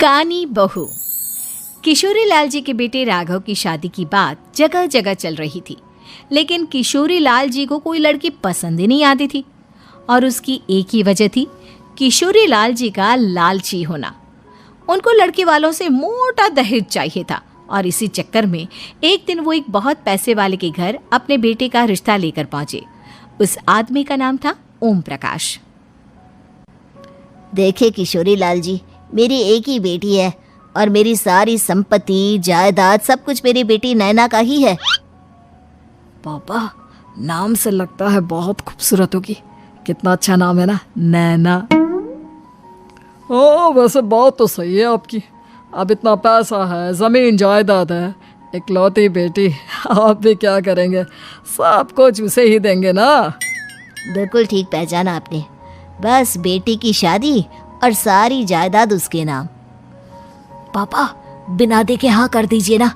कानी बहू। किशोरी लाल जी के बेटे राघव की शादी की बात जगह जगह चल रही थी, लेकिन किशोरी लाल जी को कोई लड़की पसंद ही नहीं आती थी। और उसकी एक ही वजह थी, किशोरी लाल जी का लालची होना। उनको लड़के वालों से मोटा दहेज चाहिए था और इसी चक्कर में एक दिन वो एक बहुत पैसे वाले के घर अपने बेटे का रिश्ता लेकर पहुंचे। उस आदमी का नाम था ओम प्रकाश। देखिए किशोरी लाल जी, मेरी एक ही बेटी है और मेरी सारी संपत्ति जायदाद सब कुछ मेरी बेटी नैना का ही है। पापा, नाम से लगता है बहुत खूबसूरत होगी। कितना अच्छा नाम है ना, नैना। हाँ, वैसे बात तो सही है आपकी। अब इतना पैसा है, ज़मीन जायदाद है, इकलौती बेटी, आप भी क्या करेंगे? सब कुछ उसे ही देंगे ना। बिल्कुल ठीक पहचाना आपने। बस बेटी की शादी और सारी जायदाद उसके नाम। पापा, बिना देखे हाँ कर दीजिए ना।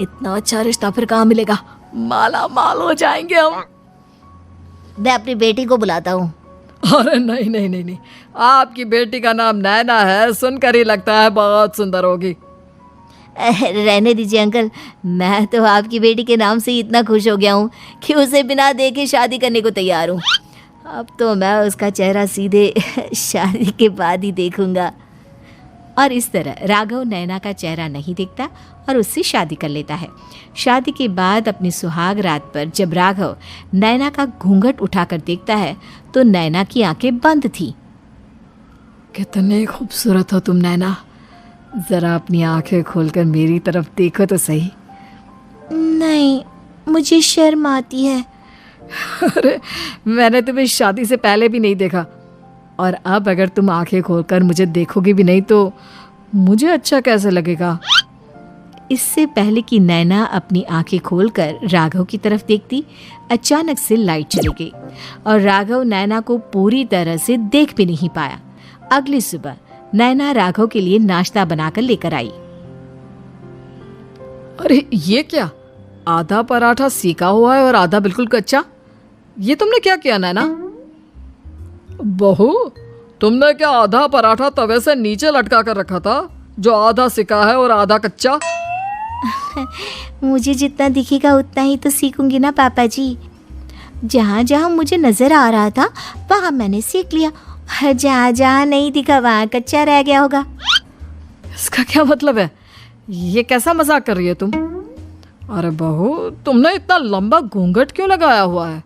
इतना अच्छा रिश्ता फिर कहाँ मिलेगा? माला माल हो जाएंगे हम। मैं अपनी बेटी को बुलाता हूँ। अरे नहीं नहीं नहीं नहीं, आपकी बेटी का नाम नैना है, सुनकर ही लगता है बहुत सुंदर होगी। रहने दीजिए अंकल, मैं तो आपकी बेटी के नाम से ही इतना खुश हो गया हूँ कि उसे बिना देखे शादी करने को तैयार हूँ। अब तो मैं उसका चेहरा सीधे शादी के बाद ही देखूंगा। और इस तरह राघव नैना का चेहरा नहीं देखता और उससे शादी कर लेता है। शादी के बाद अपनी सुहाग रात पर जब राघव नैना का घूंघट उठाकर देखता है तो नैना की आंखें बंद थी। कितने खूबसूरत हो तुम नैना, जरा अपनी आंखें खोलकर मेरी तरफ देखो तो सही। नहीं, मुझे शर्म आती है। अरे, मैंने तुम्हें शादी से पहले भी नहीं देखा, और अब अगर तुम आंखें खोलकर मुझे देखोगी भी नहीं तो मुझे अच्छा कैसे लगेगा? इससे पहले कि नैना अपनी आंखें खोलकर राघव की तरफ देखती, अचानक से लाइट चली गई और राघव नैना को पूरी तरह से देख भी नहीं पाया। अगली सुबह नैना राघव के लिए नाश्ता बनाकर लेकर आई। अरे ये क्या, आधा पराठा सेका हुआ है और आधा बिल्कुल कच्चा। ये तुमने क्या किया नैना? बहू, तुमने क्या आधा पराठा तवे से नीचे लटका कर रखा था, जो आधा सिका है और आधा कच्चा? मुझे जितना दिखेगा उतना ही तो सीखूंगी ना पापा जी। जहाँ जहाँ मुझे नजर आ रहा था वहाँ मैंने सीख लिया, जहाँ जहाँ नहीं दिखा वहाँ कच्चा रह गया होगा। इसका क्या मतलब है? ये कैसा मजाक कर रही है तुम? अरे बहू, तुमने इतना लंबा घूंघट क्यों लगाया हुआ है?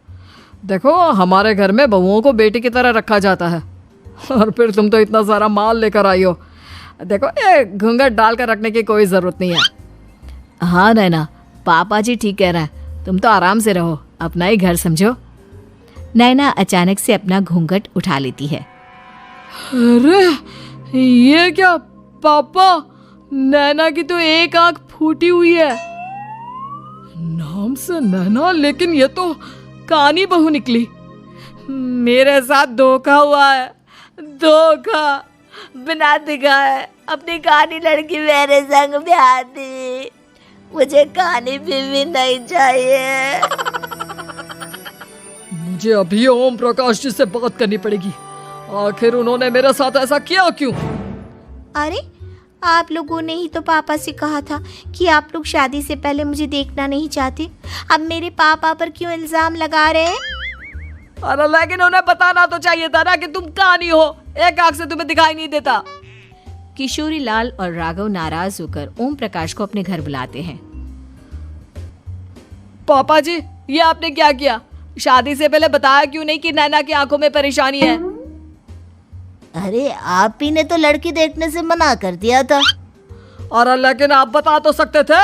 देखो, हमारे घर में बहुओं को बेटी की तरह रखा जाता है, और फिर तुम तो इतना सारा माल लेकर आई हो। देखो, ये घूंघट डालकर रखने की कोई ज़रूरत नहीं है। हाँ नैना, पापा जी ठीक कह रहे हैं, तुम तो आराम से रहो, अपना ही घर समझो। नैना अचानक से अपना घूंघट उठा लेती है। अरे ये क्या पापा, नैना की तो एक आंख फूटी हुई है। नाम से नैना, लेकिन ये तो कानी बहू निकली। मेरे साथ धोखा हुआ है, धोखा। बिना दिखाए अपनी कानी लड़की मेरे संग ब्याह दी। मुझे कानी बीवी नहीं चाहिए। मुझे अभी ओम प्रकाश जी से बात करनी पड़ेगी। आखिर उन्होंने मेरे साथ ऐसा किया क्यों? अरे, आप लोगों ने ही तो पापा से कहा था कि आप लोग शादी से पहले मुझे देखना नहीं चाहते। अब मेरे पापा पर क्यों इल्जाम लगा रहे हैं? अरे लेकिन उन्हें बताना तो चाहिए था ना कि तुम कानी हो, एक आंख से तुम्हें दिखाई नहीं देता। किशोरी लाल और राघव नाराज होकर ओम प्रकाश को अपने घर बुलाते हैं। पापा जी, ये आपने क्या किया? शादी से पहले बताया क्यों नहीं कि नैना की आंखों में परेशानी है? अरे, आप ही ने तो लड़की देखने से मना कर दिया था। और लेकिन आप बता तो सकते थे।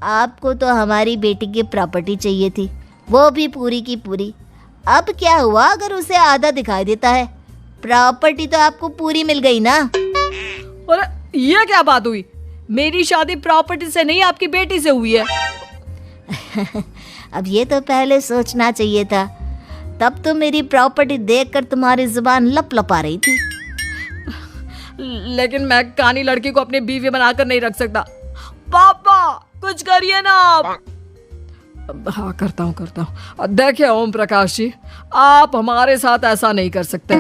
आपको तो हमारी बेटी की प्रॉपर्टी चाहिए थी, वो भी पूरी की पूरी। अब क्या हुआ अगर उसे आधा दिखाई देता है? प्रॉपर्टी तो आपको पूरी मिल गई ना। अरे ये क्या बात हुई? मेरी शादी प्रॉपर्टी से नहीं, आपकी बेटी से हुई है। अब ये तो पहले सोचना चाहिए था, तब तो मेरी प्रॉपर्टी देखकर तुम्हारी जुबान लप लपा रही थी। लेकिन मैं कानी लड़की को अपनी बीवी बनाकर नहीं रख सकता। पापा, कुछ करिए ना आप। हाँ, करता हूँ। देखिए ओम प्रकाश जी, आप हमारे साथ ऐसा नहीं कर सकते।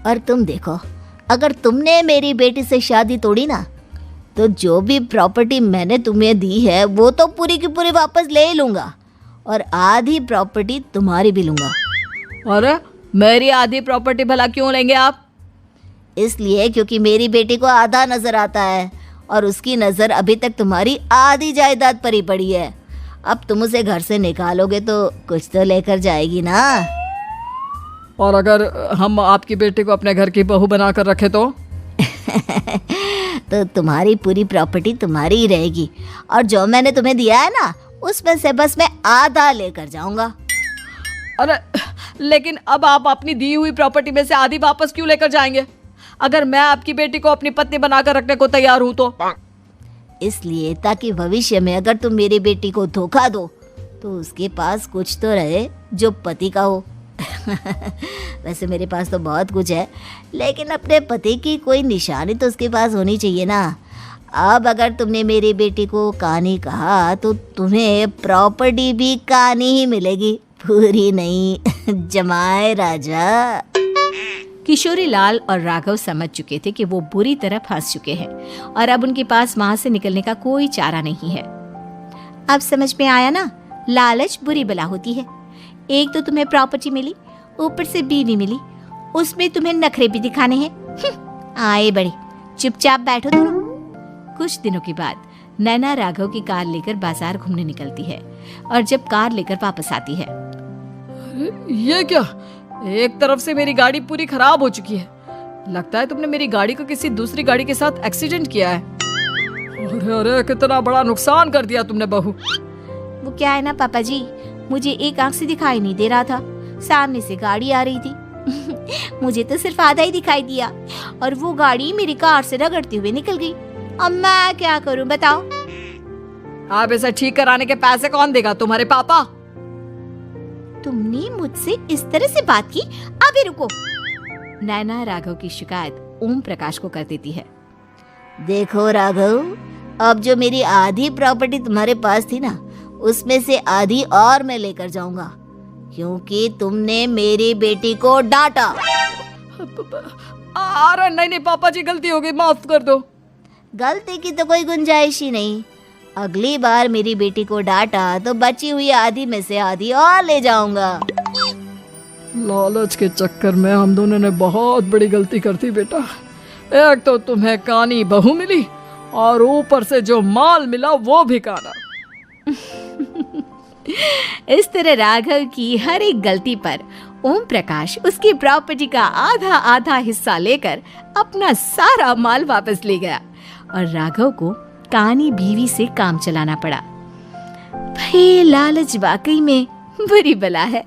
और तुम देखो, अगर तुमने मेरी बेटी से शादी तोड़ी ना, तो जो भी प्रॉपर्टी मैंने तुम्हें दी है वो तो पूरी की पूरी वापस ले ही लूँगा, और आधी प्रॉपर्टी तुम्हारी भी लूँगा। अरे मेरी आधी प्रॉपर्टी भला क्यों लेंगे आप? इसलिए क्योंकि मेरी बेटी को आधा नज़र आता है और उसकी नज़र अभी तक तुम्हारी आधी जायदाद पर ही पड़ी है। अब तुम उसे घर से निकालोगे तो कुछ तो लेकर जाएगी ना। और अगर हम आपकी बेटी को अपने घर की बहू बना कर रखे तो? तो तुम्हारी पूरी प्रॉपर्टी तुम्हारी ही रहेगी, और जो मैंने तुम्हें दिया है ना, उसमें से बस मैं आधा लेकर जाऊंगा। अरे लेकिन अब आप अपनी दी हुई प्रॉपर्टी में से आधी वापस क्यों लेकर जाएंगे? अगर मैं आपकी बेटी को अपनी पत्नी बनाकर रखने को तैयार हूं तो? इसलिए ताकि भविष्य में अगर तुम मेरी बेटी को धोखा दो तो उसके पास कुछ तो रहे जो पति का हो। वैसे मेरे पास तो बहुत कुछ है, लेकिन अपने पति की कोई निशानी तो उसके पास होनी चाहिए ना। अब अगर तुमने मेरी बेटी को कहानी कहा तो तुम्हें प्रॉपर्टी भी कहानी ही मिलेगी, पूरी नहीं। जमाए राजा। किशोरी लाल और राघव समझ चुके थे कि वो बुरी तरह फंस चुके हैं और अब उनके पास वहां से निकलने का कोई चारा नहीं है। अब समझ में आया ना, लालच बुरी बला होती है। एक तो तुम्हें प्रॉपर्टी मिली, ऊपर से बीवी मिली, उसमें तुम्हें नखरे भी दिखाने हैं। आए बड़े, चुपचाप बैठो दोनों। कुछ दिनों के बाद नैना राघव की कार लेकर बाजार घूमने निकलती है और जब कार लेकर वापस आती है, ये क्या? एक तरफ से मेरी गाड़ी पूरी खराब हो चुकी है। लगता है तुमने मेरी गाड़ी को किसी दूसरी गाड़ी के साथ एक्सीडेंट किया है। अरे अरे कितना बड़ा नुकसान कर दिया तुमने बहू। वो क्या है ना पापा जी, मुझे एक आंख से दिखाई नहीं दे रहा था, सामने से गाड़ी आ रही थी। मुझे तो सिर्फ आधा ही दिखाई दिया और वो गाड़ी मेरी कार से रगड़ते हुए निकल गई। अब मैं क्या करूं बताओ? आप इसे ठीक कराने के पैसे कौन देगा? तुम्हारे पापा। तुमने मुझसे इस तरह से बात की? अभी रुको। नैना राघव की शिकायत ओम प्रकाश को कर देती है। देखो राघव, अब जो मेरी आधी प्रॉपर्टी तुम्हारे पास थी ना, उसमें से आधी और मैं लेकर जाऊंगा, क्योंकि तुमने मेरी बेटी को डांटा। अरे नहीं नहीं पापा जी, गलती हो गई, माफ कर दो। गलती की तो कोई गुंजाइश ही नहीं। अगली बार मेरी बेटी को डांटा तो बची हुई आधी में से आधी और ले जाऊंगा। लालच के चक्कर में हम दोनों ने बहुत बड़ी गलती कर दी बेटा। एक तो तुम्हें कानी बहू मिली और ऊपर से जो माल मिला वो भी काना। इस तरह राघव की हर एक गलती पर ओम प्रकाश उसकी प्रॉपर्टी का आधा आधा हिस्सा लेकर अपना सारा माल वापस ले गया और राघव को कानी बीवी से काम चलाना पड़ा। भाई लालच वाकई में बुरी बला है।